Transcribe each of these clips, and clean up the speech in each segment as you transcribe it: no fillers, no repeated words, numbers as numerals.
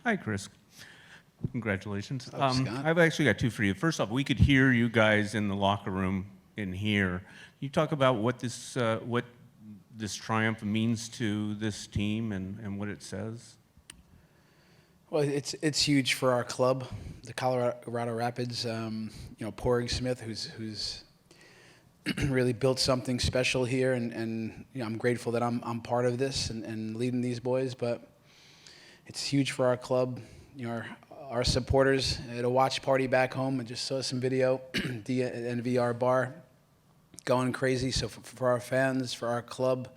Hi, Chris. Congratulations. Scott. I've actually got two for you. First off, we could hear you guys in the locker room in here. Can you talk about what this triumph means to this team and what it says? Well, it's huge for our club, the Colorado Rapids. Porig Smith, who's really built something special here, and I'm grateful that I'm part of this and leading these boys. But it's huge for our club. Our supporters at a watch party back home. I just saw some video, the NVR bar, going crazy. So for our fans, for our club,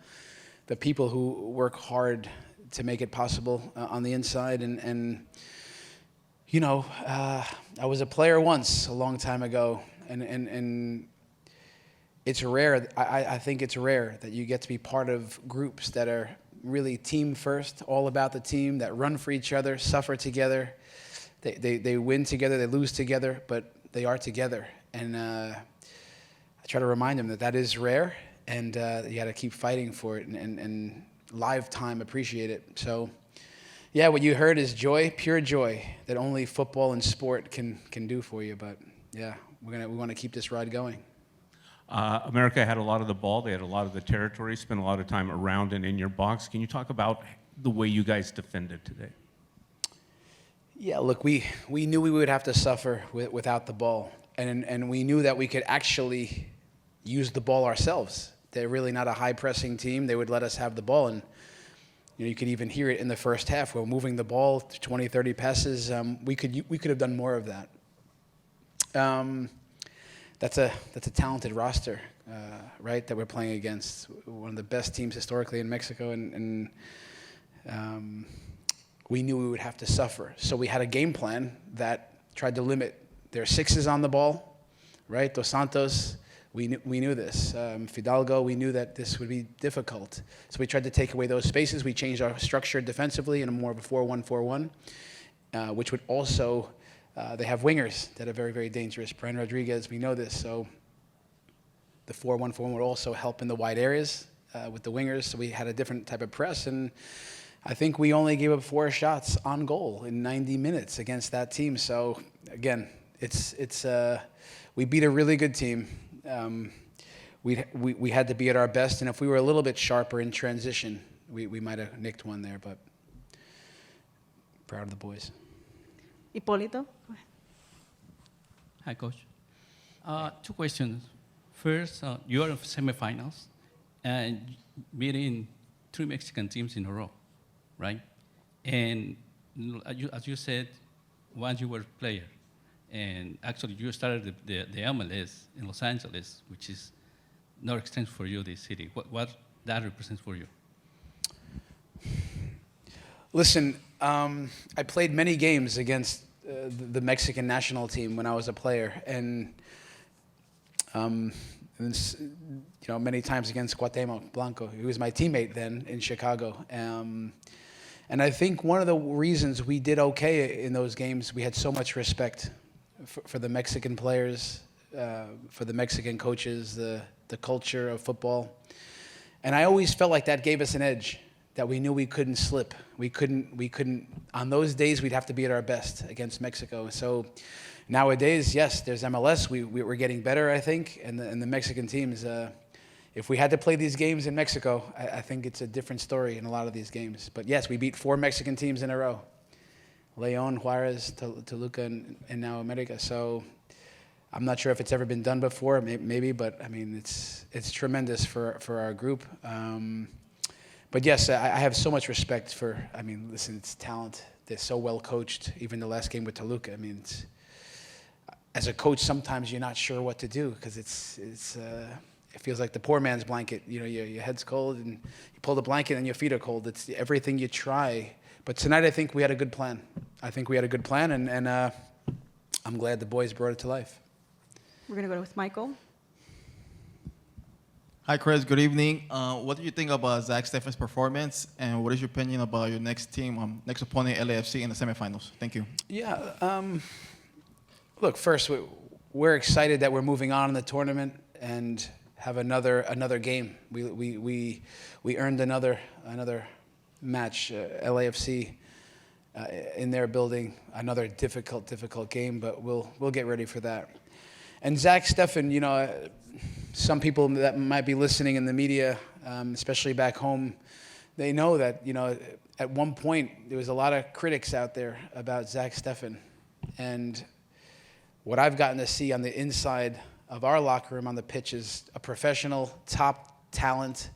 the people who work hard to make it possible on the inside. And I was a player once, a long time ago, and it's rare. I think it's rare that you get to be part of groups that are really team first, all about the team, that run for each other, suffer together. They win together, they lose together, but they are together. And I try to remind them that is rare, and you got to keep fighting for it and live time appreciate it. So, yeah, what you heard is joy, pure joy, that only football and sport can do for you. But yeah, we want to keep this ride going. America had a lot of the ball. They had a lot of the territory, spent a lot of time around and in your box. Can you talk about the way you guys defended today? Yeah, look, we knew we would have to suffer without the ball. And we knew that we could actually use the ball ourselves. They're really not a high-pressing team. They would let us have the ball. And you could even hear it in the first half. We're moving the ball, 20, 30 passes. We could have done more of that. That's a talented roster, right, that we're playing against. One of the best teams historically in Mexico, and we knew we would have to suffer. So we had a game plan that tried to limit their sixes on the ball, right? Dos Santos, we knew this. Fidalgo, we knew that this would be difficult. So we tried to take away those spaces. We changed our structure defensively in a more of a 4-1-4-1, which would also, they have wingers that are very, very dangerous. Brian Rodriguez, we know this. So the 4-1-4-1 would also help in the wide areas with the wingers. So we had a different type of press, and I think we only gave up 4 shots on goal in 90 minutes against that team. So again, we beat a really good team. We had to be at our best, and if we were a little bit sharper in transition, we might have nicked one there. But proud of the boys. Hipólito. Hi, Coach. 2 questions. First, you are in semifinals and beating 3 Mexican teams in a row, right? And as you said, once you were a player, and actually you started the MLS in Los Angeles, which is no extent for you, this city. What that represents for you? Listen, I played many games against the Mexican national team when I was a player, and many times against Cuauhtemoc Blanco. He was my teammate then in Chicago. And I think one of the reasons we did okay in those games, we had so much respect for the Mexican players, for the Mexican coaches, the culture of football. And I always felt like that gave us an edge, that we knew we couldn't slip. We couldn't, on those days, we'd have to be at our best against Mexico. So nowadays, yes, there's MLS. We're getting better, I think. And the Mexican teams, if we had to play these games in Mexico, I think it's a different story in a lot of these games. But yes, we beat 4 Mexican teams in a row. Leon, Juarez, Toluca, and now America. So I'm not sure if it's ever been done before, maybe, but I mean, it's tremendous for our group. But yes, I have so much respect for, listen, it's talent. They're so well coached, even the last game with Toluca. As a coach, sometimes you're not sure what to do because it feels like the poor man's blanket. Your head's cold and you pull the blanket and your feet are cold. It's everything you try. But tonight I think we had a good plan. And I'm glad the boys brought it to life. We're going to go with Michael. Hi, Chris. Good evening. What do you think about Zach Steffen's performance, and what is your opinion about your next team, next opponent, LAFC, in the semifinals? Thank you. Yeah. Look, first, we're excited that we're moving on in the tournament and have another game. We earned another match, LAFC. in their building. Another difficult game, but we'll get ready for that. And Zach Steffen, you know, some people that might be listening in the media, especially back home, they know that, you know, at one point there was a lot of critics out there about Zach Steffen. And what I've gotten to see on the inside of our locker room on the pitch is a professional, top talent.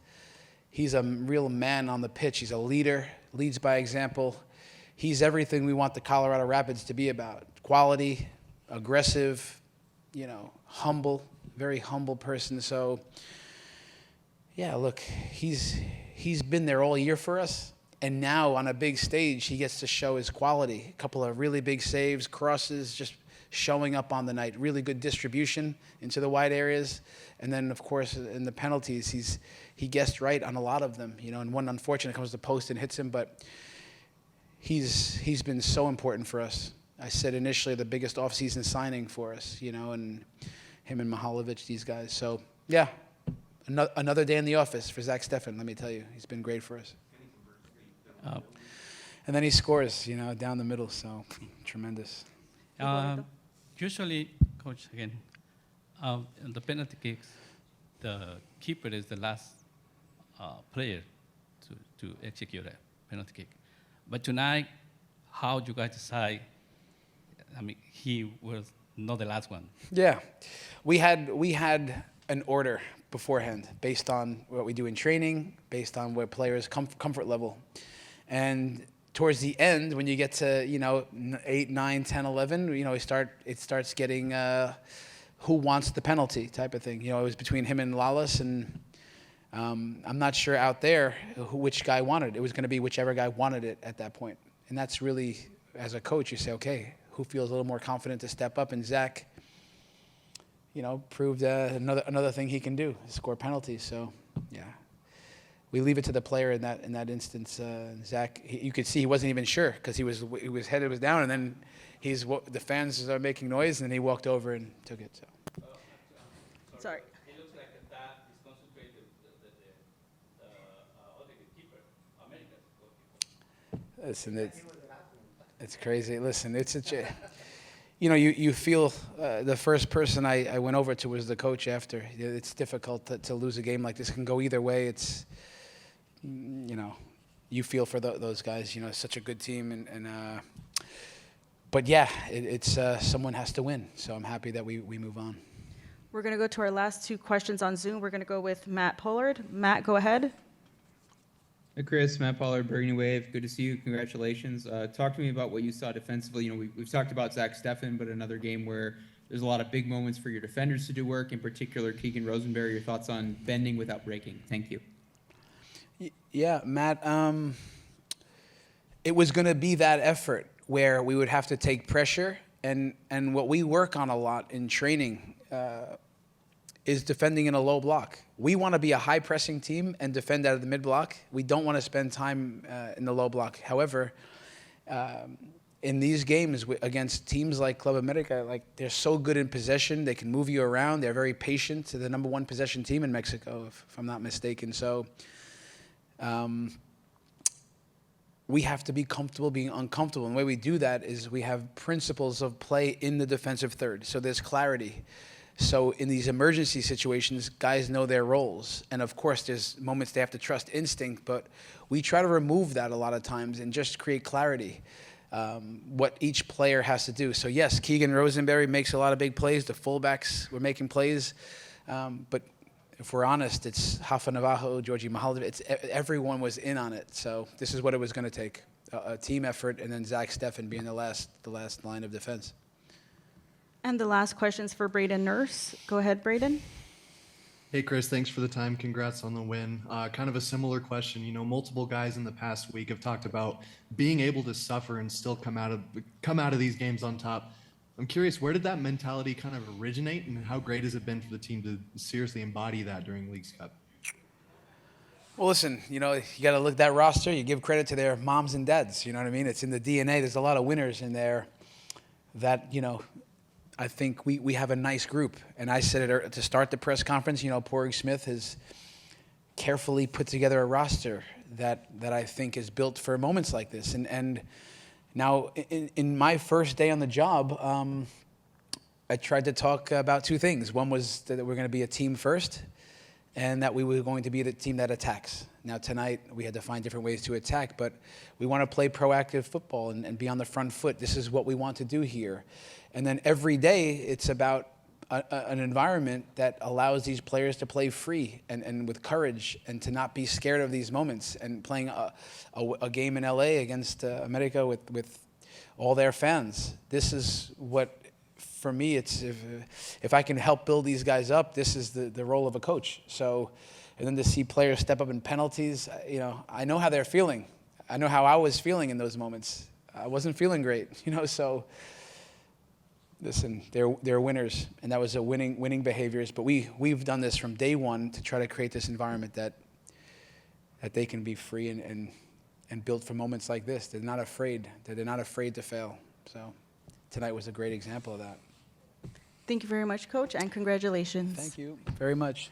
He's a real man on the pitch. He's a leader, leads by example. He's everything we want the Colorado Rapids to be about. Quality, aggressive, you know, humble, very humble person. So, yeah, look, he's been there all year for us. And now on a big stage, he gets to show his quality. A couple of really big saves, crosses, just showing up on the night. Really good distribution into the wide areas. And then, of course, in the penalties, he guessed right on a lot of them. You know, and one unfortunate comes to post and hits him, but he's been so important for us. I said initially the biggest offseason signing for us, you know, and him and Mihalovic, these guys. So, yeah, another day in the office for Zach Steffen, let me tell you. He's been great for us. And then he scores, you know, down the middle, so tremendous. Usually, Coach, again, in the penalty kicks, the keeper is the last player to execute a penalty kick. But tonight, how do you guys decide? I mean, he was not the last one. Yeah, we had an order beforehand based on what we do in training, based on where players' comfort level. And towards the end, when you get to, you know, 8, 9, 10, 11, you know, it starts getting who wants the penalty type of thing. You know, it was between him and Lalas, and I'm not sure out there which guy wanted it. It was going to be whichever guy wanted it at that point. And that's really, as a coach, you say, okay, who feels a little more confident to step up? And Zach, you know, proved another thing he can do, score penalties. So, yeah. We leave it to the player in that instance. Zach, you could see he wasn't even sure because his head was down, and then the fans are making noise, and he walked over and took it. So. Sorry. It looks like that is concentrated the keeper, America's goalkeeper. Listen, it's crazy. Listen, it's you know, you feel the first person I went over to was the coach after. It's difficult to lose a game like this. It can go either way. It's, you know, you feel for those guys. You know, it's such a good team, but yeah, it's someone has to win. So I'm happy that we move on. We're going to go to our last two questions on Zoom. We're going to go with Matt Pollard. Matt, go ahead. Hey, Chris, Matt Pollard, Burgundy Wave. Good to see you. Congratulations. Talk to me about what you saw defensively. You know, we've talked about Zach Steffen, but another game where there's a lot of big moments for your defenders to do work, in particular Keegan Rosenberry. Your thoughts on bending without breaking? Thank you. Yeah, Matt, it was going to be that effort where we would have to take pressure, and what we work on a lot in training is defending in a low block. We want to be a high-pressing team and defend out of the mid-block. We don't want to spend time in the low block. However, in these games against teams like Club America, like, they're so good in possession. They can move you around. They're very patient. They're the number one possession team in Mexico, if I'm not mistaken. So we have to be comfortable being uncomfortable. And the way we do that is we have principles of play in the defensive third. So there's clarity. So in these emergency situations, guys know their roles. And of course, there's moments they have to trust instinct, but we try to remove that a lot of times and just create clarity, what each player has to do. So yes, Keegan Rosenberry makes a lot of big plays. The fullbacks were making plays. But if we're honest, it's Rafa Navajo, Georgi Mihalovic. Everyone was in on it. So this is what it was going to take, a team effort, and then Zach Steffen being the last line of defense. And the last question's for Braden Nurse. Go ahead, Braden. Hey, Chris, thanks for the time. Congrats on the win. Kind of a similar question. You know, multiple guys in the past week have talked about being able to suffer and still come out of these games on top. I'm curious, where did that mentality kind of originate, and how great has it been for the team to seriously embody that during Leagues Cup? Well, listen, you know, you got to look at that roster. You give credit to their moms and dads. You know what I mean? It's in the DNA. There's a lot of winners in there that, you know, I think we have a nice group. And I said it to start the press conference, you know, Porg Smith has carefully put together a roster that I think is built for moments like this. And Now, in my first day on the job, I tried to talk about two things. One was that we're going to be a team first, and that we were going to be the team that attacks. Now, tonight, we had to find different ways to attack, but we want to play proactive football and be on the front foot. This is what we want to do here. And then every day, it's about an environment that allows these players to play free and with courage and to not be scared of these moments. And playing a game in LA against America with all their fans. This is what, for me, it's if I can help build these guys up, this is the role of a coach. So, and then to see players step up in penalties, you know, I know how they're feeling. I know how I was feeling in those moments. I wasn't feeling great, you know, so listen, they're winners, and that was a winning behaviors. But we've done this from day one to try to create this environment that they can be free and build for moments like this. They're not afraid. They're not afraid to fail. So tonight was a great example of that. Thank you very much, Coach, and congratulations. Thank you very much.